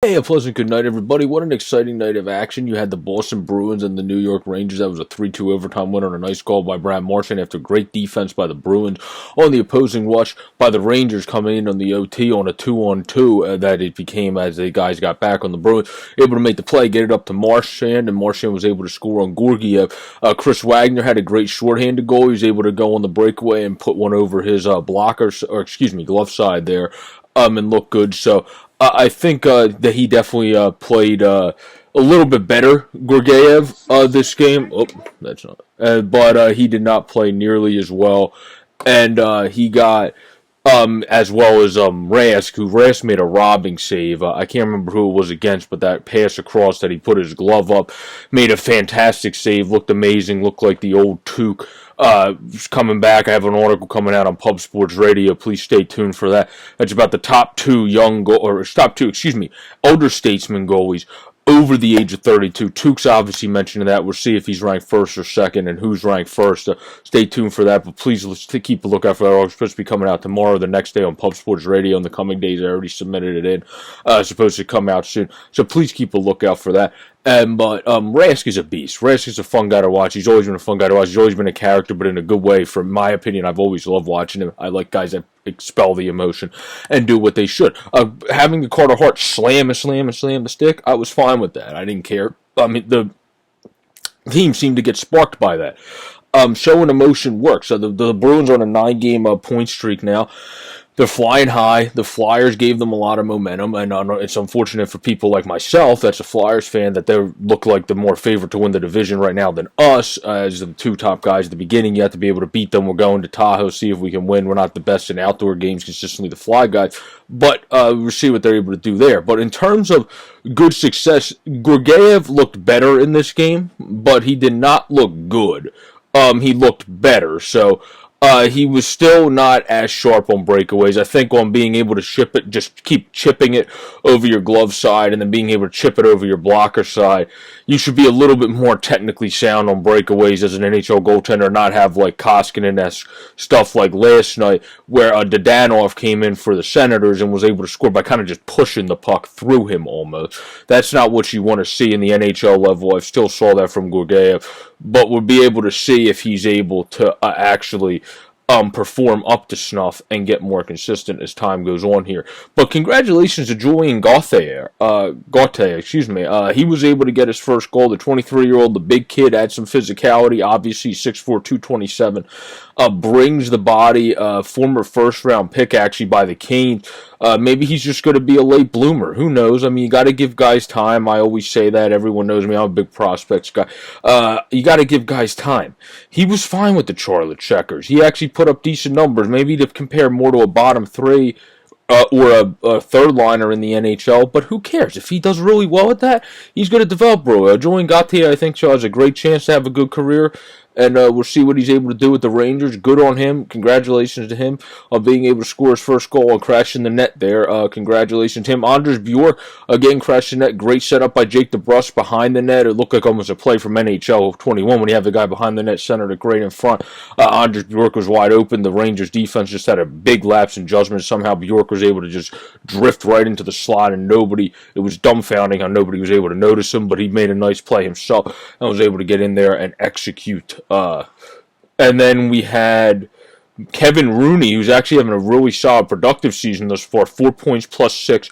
Hey, a pleasant good night, everybody. What an exciting night of action. You had the Boston Bruins and the New York Rangers. That was a 3-2 overtime win on a nice goal by Brad Marchand after great defense by the Bruins. On the opposing rush by the Rangers coming in on the OT on a 2-on-2 that it became as the guys got back on the Bruins. Able to make the play, get it up to Marchand, and Marchand was able to score on Georgiev. Chris Wagner had a great shorthanded goal. He was able to go on the breakaway and put one over his glove side there and look good. So I think that he definitely played a little bit better, Georgiev, this game. Oh, that's not. But he did not play nearly as well. And he got, as well as Rask, who Rask made a robbing save. I can't remember who it was against, but that pass across that he put his glove up, made a fantastic save, looked amazing, looked like the old Took. Coming back, I have an article coming out on Pub Sports Radio. Please stay tuned for that. That's about the top two older statesman goalies over the age of 32. Tukes obviously mentioned that. We'll see if he's ranked first or second and who's ranked first. Stay tuned for that, but please let's keep a lookout for that. It's supposed to be coming out tomorrow, the next day on Pub Sports Radio. In the coming days, I already submitted it in. It's supposed to come out soon, so please keep a lookout for that. But Rask is a beast. Rask is a fun guy to watch. He's always been a fun guy to watch. He's always been a character, but in a good way. From my opinion, I've always loved watching him. I like guys that expel the emotion and do what they should. Having the Carter Hart slam the stick, I was fine with that. I didn't care. I mean, the team seemed to get sparked by that. Showing emotion works. So the Bruins are on a 9-game point streak now. They're flying high. The Flyers gave them a lot of momentum, and it's unfortunate for people like myself, that's a Flyers fan, that they look like the more favorite to win the division right now than us, as the two top guys at the beginning. You have to be able to beat them. We're going to Tahoe, see if we can win. We're not the best in outdoor games, consistently the Fly guys, but we'll see what they're able to do there. But in terms of good success, Georgiev looked better in this game, but he did not look good. He looked better, so he was still not as sharp on breakaways. I think on being able to chip it, just keep chipping it over your glove side and then being able to chip it over your blocker side, you should be a little bit more technically sound on breakaways as an NHL goaltender, not have like Koskinen-esque stuff like last night where Dadonov came in for the Senators and was able to score by kind of just pushing the puck through him almost. That's not what you want to see in the NHL level. I still saw that from Georgiev, but we'll be able to see if he's able to actually perform up to snuff and get more consistent as time goes on here. But congratulations to Julien Gauthier. He was able to get his first goal. The 23-year-old, the big kid, had some physicality. Obviously, 6'4", 227. Brings the body. Former first-round pick, actually, by the Canes. Maybe he's just going to be a late bloomer. Who knows? I mean, you got to give guys time. I always say that. Everyone knows me. I'm a big prospects guy. You got to give guys time. He was fine with the Charlotte Checkers. He actually put up decent numbers. Maybe to compare more to a bottom three or a third liner in the NHL. But who cares? If he does really well at that, he's going to develop, bro. Julien Gauthier, I think, has a great chance to have a good career. And we'll see what he's able to do with the Rangers. Good on him. Congratulations to him on being able to score his first goal and crashing the net there. Congratulations to him. Anders Bjork, again, crashed the net. Great setup by Jake DeBrusk behind the net. It looked like almost a play from NHL 21 when you have the guy behind the net centered it great in front. Anders Bjork was wide open. The Rangers defense just had a big lapse in judgment. Somehow Bjork was able to just drift right into the slot, and it was dumbfounding how nobody was able to notice him, but he made a nice play himself and was able to get in there and execute. And then we had Kevin Rooney, who's actually having a really solid, productive season thus far. 4 points plus 6,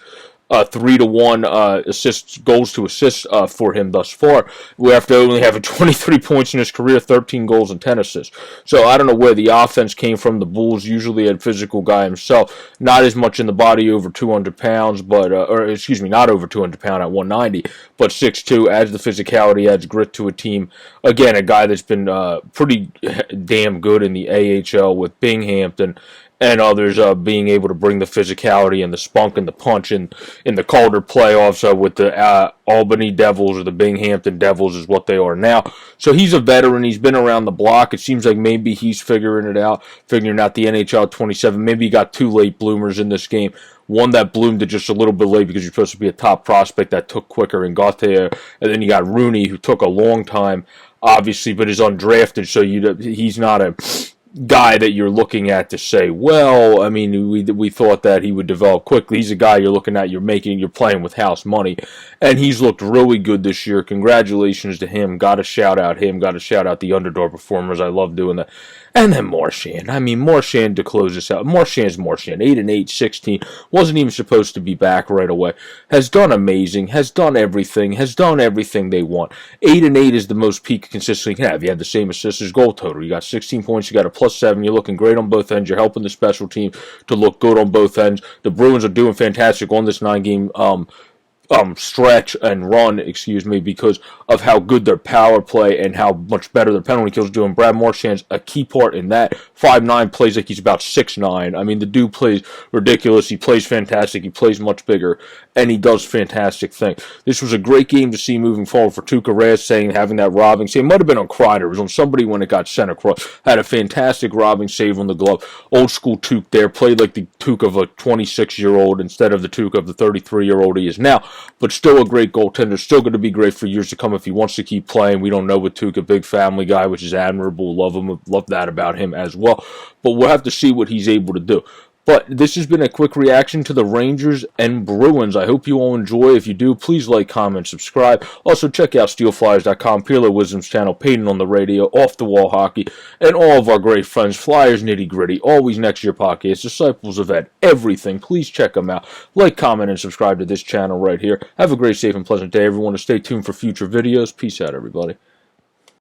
3-to-1 goals to assists for him thus far. After only having 23 points in his career, 13 goals and 10 assists. So I don't know where the offense came from. The Bulls usually had a physical guy himself, not as much in the body, over 200 pounds, but not over 200 pounds at 190, but 6'2", adds the physicality, adds grit to a team. Again, a guy that's been pretty damn good in the AHL with Binghamton and others being able to bring the physicality and the spunk and the punch in the Calder playoffs with the Albany Devils, or the Binghamton Devils is what they are now. So he's a veteran. He's been around the block. It seems like maybe he's figuring out the NHL 27. Maybe he got 2 late bloomers in this game. One that bloomed it just a little bit late because you're supposed to be a top prospect that took quicker in Gauthier. And then you got Rooney, who took a long time, obviously, but is undrafted, so he's not a guy that you're looking at to say, well, I mean, we thought that he would develop quickly. He's a guy you're looking at, you're playing with house money, and he's looked really good this year. Congratulations to him. Got to shout out him. Got to shout out the underdog performers. I love doing that. And then Marchand. I mean, Marchand to close this out. Marchand's Marchand. 8-8, 16. Wasn't even supposed to be back right away. Has done amazing. Has done everything. Has done everything they want. 8-8 is the most peak consistency you can have. You have the same assists as goal total. You got 16 points. You got a +7. You're looking great on both ends. You're helping the special team to look good on both ends. The Bruins are doing fantastic on this 9-game stretch and run, because of how good their power play and how much better their penalty kills are doing. Brad Marchand's a key part in that. 5'9", plays like he's about 6'9". I mean, the dude plays ridiculous. He plays fantastic. He plays much bigger, and he does fantastic things. This was a great game to see moving forward for Tuukka Rask, having that robbing save. It might have been on Kreider. It was on somebody when it got sent across. Had a fantastic robbing save on the glove. Old school Tuukka there. Played like the Tuukka of a 26-year-old instead of the Tuukka of the 33-year-old he is now. But still a great goaltender. Still going to be great for years to come if he wants to keep playing. We don't know with Tuukka, big family guy, which is admirable. Love him. Love that about him as well. But we'll have to see what he's able to do. But this has been a quick reaction to the Rangers and Bruins. I hope you all enjoy. If you do, please like, comment, subscribe. Also, check out SteelFlyers.com, Peerler Wisdom's channel, Peyton on the Radio, Off the Wall Hockey, and all of our great friends, Flyers Nitty Gritty, Always Next Year Podcast, Disciples of Ed, everything. Please check them out. Like, comment, and subscribe to this channel right here. Have a great, safe, and pleasant day, everyone, and stay tuned for future videos. Peace out, everybody.